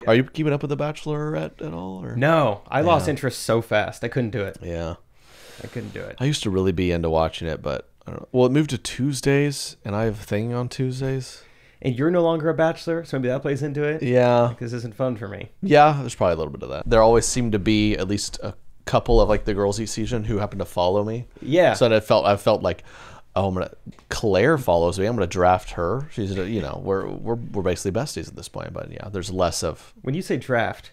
Are you keeping up with The Bachelorette at all? Or? No, I lost interest so fast. I couldn't do it. Yeah. I couldn't do it. I used to really be into watching it, but I don't know. Well, it moved to Tuesdays, and I have a thing on Tuesdays. And you're no longer a bachelor, so maybe that plays into it? Yeah. Like, this isn't fun for me. Yeah, there's probably a little bit of that. There always seemed to be at least a couple of like the girls each season who happened to follow me. Yeah. So I felt like, oh, Claire follows me. I'm gonna draft her. She's, you know, we're basically besties at this point. But yeah, there's less of. When you say draft.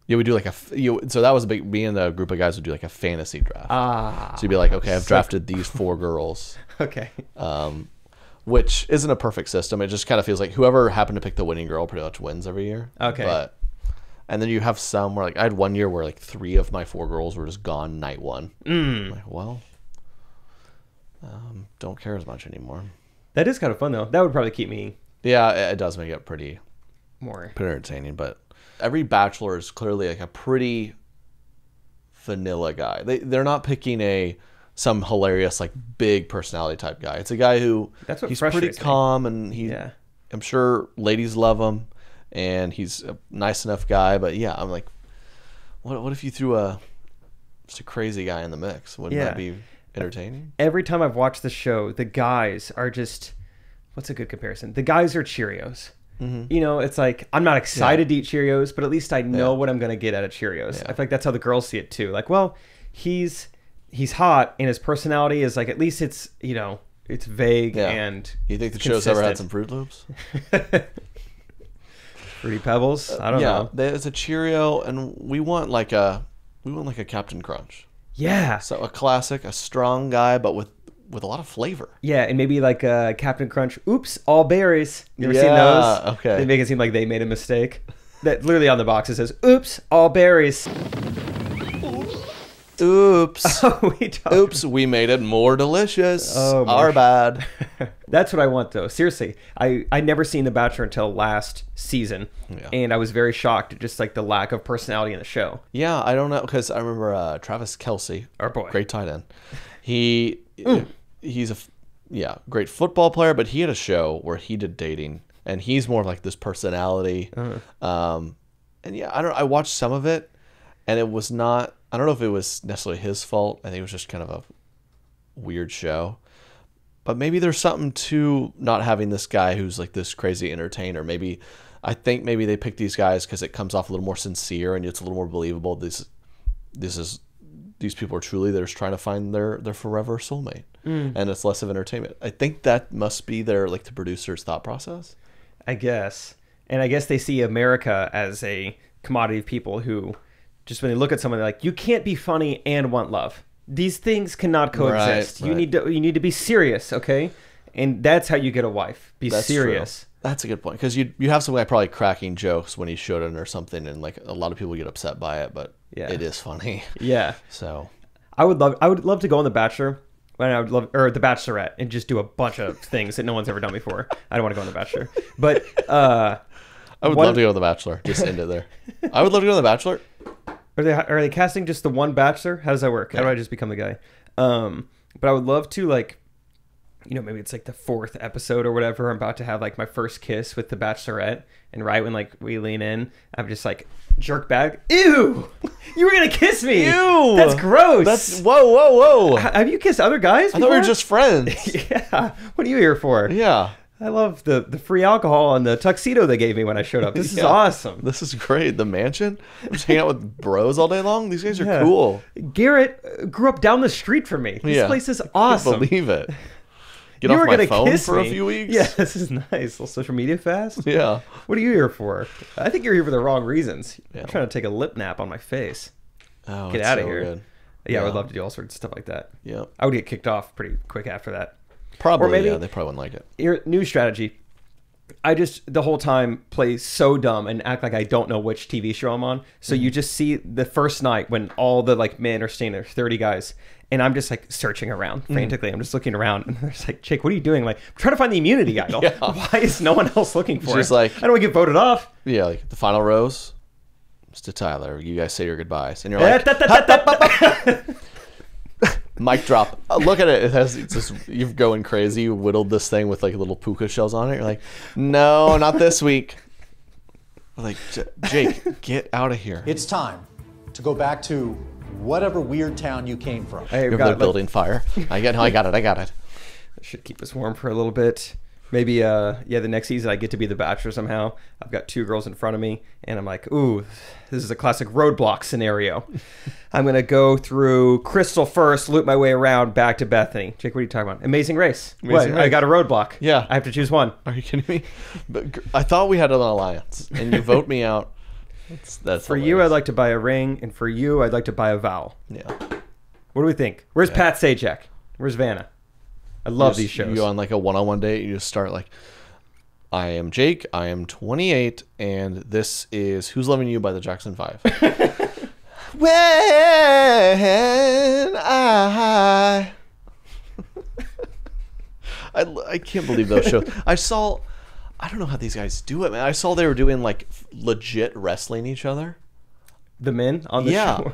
Yeah, we do like so that was me and a group of guys would do like a fantasy draft. Ah. So you'd be like, okay, I've drafted these 4 girls. Okay. Which isn't a perfect system. It just kind of feels like whoever happened to pick the winning girl pretty much wins every year. Okay. And then you have some where like I had one year where like 3 of my 4 girls were just gone night 1. I'm like, well, don't care as much anymore. That is kind of fun though. That would probably keep me. Yeah, it does make it pretty More entertaining. But every bachelor is clearly like a pretty vanilla guy. They're not picking some hilarious like big personality type guy. It's a guy who he's pretty calm and I'm sure ladies love him and he's a nice enough guy. But yeah, I'm like, what if you threw just a crazy guy in the mix? Wouldn't that be entertaining? Every time I've watched the show, the guys are just, what's a good comparison? The guys are Cheerios. Mm-hmm. You know, it's like, I'm not excited to eat Cheerios, but at least I know what I'm going to get out of Cheerios. I feel like that's how the girls see it too. Like, well, he's hot and his personality is like, at least it's, you know, it's vague and you think the show's ever had some Fruit Loops? Fruity Pebbles? I don't know. There's a Cheerio and we want like a Captain Crunch. Yeah. So a classic, a strong guy, but with a lot of flavor. Yeah, and maybe like Captain Crunch, oops, all berries. You ever seen those? Okay. They make it seem like they made a mistake. That literally on the box it says, oops, all berries. Oops. Oops, we made it more delicious. Our bad. That's what I want though. Seriously. I never seen The Bachelor until last season. Yeah. And I was very shocked at just like the lack of personality in the show. Yeah, I don't know, because I remember Travis Kelce, our boy, great tight end. He's a great football player, but he had a show where he did dating, and he's more like this personality. And yeah, I watched some of it, and it was not. I don't know if it was necessarily his fault. I think it was just kind of a weird show. But maybe there's something to not having this guy who's like this crazy entertainer. I think maybe they pick these guys because it comes off a little more sincere and it's a little more believable. These people are truly, they're just trying to find their forever soulmate, and it's less of entertainment. I think that must be the producer's thought process. I guess. And I guess they see America as a commodity of people who just when they look at someone, they're like, you can't be funny and want love. These things cannot coexist. Right. You need to be serious, okay? And that's how you get a wife. That's serious. True. That's a good point, because you have some guy probably cracking jokes when he showed it or something, and like a lot of people get upset by it, but it is funny. Yeah. So I would love to go on The Bachelor, or The Bachelorette, and just do a bunch of things that no one's ever done before. I don't want to go on The Bachelor, but I would love to go on The Bachelor. Just end it there. I would love to go on The Bachelor. Are they casting just the one Bachelor? How does that work? How do I just become the guy? But I would love to, like, you know, maybe it's like the 4th episode or whatever. I'm about to have like my first kiss with the Bachelorette, and right when like we lean in, I'm just like jerk back. Ew! You were gonna kiss me. Ew! That's gross. That's whoa. Have you kissed other guys before? I thought we were just friends. Yeah. What are you here for? Yeah. I love the free alcohol and the tuxedo they gave me when I showed up. This is awesome. This is great. The mansion. I'm just hanging out with bros all day long. These guys are cool. Garrett grew up down the street from me. This place is awesome. I can't believe it. Get off my phone for a few weeks. Yeah, this is nice. A little social media fast. Yeah. What are you here for? I think you're here for the wrong reasons. Yeah. I'm trying to take a lip nap on my face. Oh, get out of so here. Good. Yeah, I would love to do all sorts of stuff like that. Yeah. I would get kicked off pretty quick after that. Probably, or maybe, they probably wouldn't like it. Your new strategy. I just, the whole time, play so dumb and act like I don't know which TV show I'm on. So you just see the first night when all the like men are staying there, 30 guys, and I'm just like searching around frantically. I'm just looking around, and there's like, Jake, what are you doing? I'm like, I'm trying to find the immunity idol. Why is no one else looking for it? Just like, I don't want to get voted off. Yeah, like the final rose. Mr. Tyler, you guys say your goodbyes, and you're like, mic drop. Look at it. It's just, you're going crazy. You whittled this thing with like little puka shells on it. You're like, no, not this week. Like, Jake, get out of here. It's time to go back to whatever weird town you came from. Hey, You're building fire. I got it. I should keep us warm for a little bit. Maybe, the next season I get to be the Bachelor somehow. I've got 2 girls in front of me, and I'm like, ooh, this is a classic roadblock scenario. I'm going to go through Crystal first, loop my way around back to Bethany. Jake, what are you talking about? Amazing Race. Race. I got a roadblock. Yeah. I have to choose one. Are you kidding me? But I thought we had an alliance, and you vote me out. That's for hilarious. you, I'd like to buy a ring, and for you, I'd like to buy a vowel. Yeah. What do we think? Where's Pat Sajak? Where's Vanna? I love these shows. You go on like a one-on-one date. You just start like, I am Jake. I am 28, and this is Who's Loving You by the Jackson 5. When I can't believe those shows. I don't know how these guys do it, man. I saw they were doing like legit wrestling each other. The men on the show.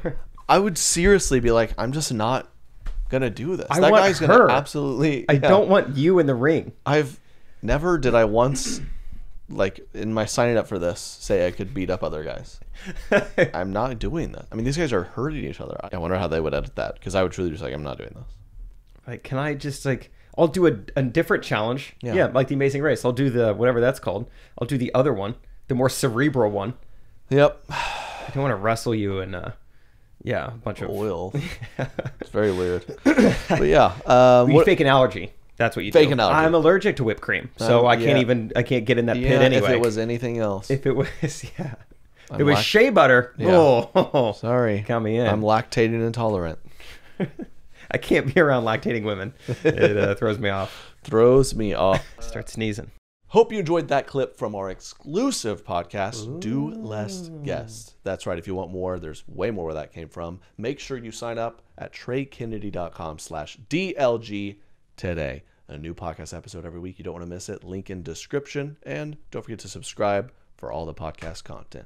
I would seriously be like, I'm just not gonna do this. That guy's her. Gonna absolutely. I don't want you in the ring. Did I once, like in my signing up for this, say I could beat up other guys. I'm not doing that. I mean, these guys are hurting each other. I wonder how they would edit that, because I would truly just like, I'm not doing this. Like, can I just like, I'll do a different challenge. Yeah, like the Amazing Race. I'll do the whatever that's called. I'll do the other one, the more cerebral one. Yep. I don't want to wrestle you in a bunch of oil. It's very weird. But yeah, you fake an allergy. That's what you fake do. an allergy. I'm allergic to whipped cream, so I can't get in that pit anyway. If it was anything else. If it was it was shea butter. Yeah. Oh, sorry. Count me in. I'm lactating intolerant. I can't be around lactating women. It throws me off. Start sneezing. Hope you enjoyed that clip from our exclusive podcast, Do Less Guest. That's right. If you want more, there's way more where that came from. Make sure you sign up at TreyKennedy.com/DLG today. A new podcast episode every week. You don't want to miss it. Link in description. And don't forget to subscribe for all the podcast content.